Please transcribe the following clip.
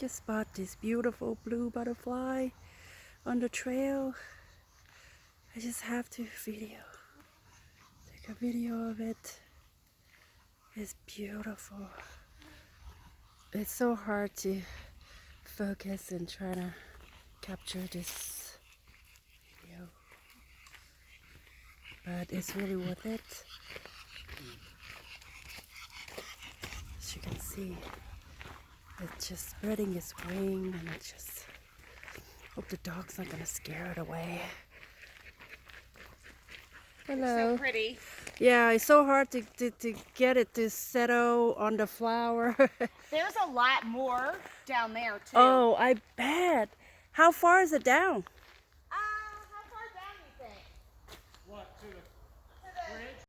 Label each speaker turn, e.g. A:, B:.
A: just spot this beautiful blue butterfly on the trail. I just have to take a video of it. It's beautiful. It's so hard to focus and try to capture this video, but it's really worth it. As you can see, it's just spreading its wing, and I just hope the dog's not gonna scare it away. Hello.
B: It's so pretty.
A: Yeah, it's so hard to get it to settle on the flower.
B: There's a lot more down there too.
A: Oh, I bet. How far is it down?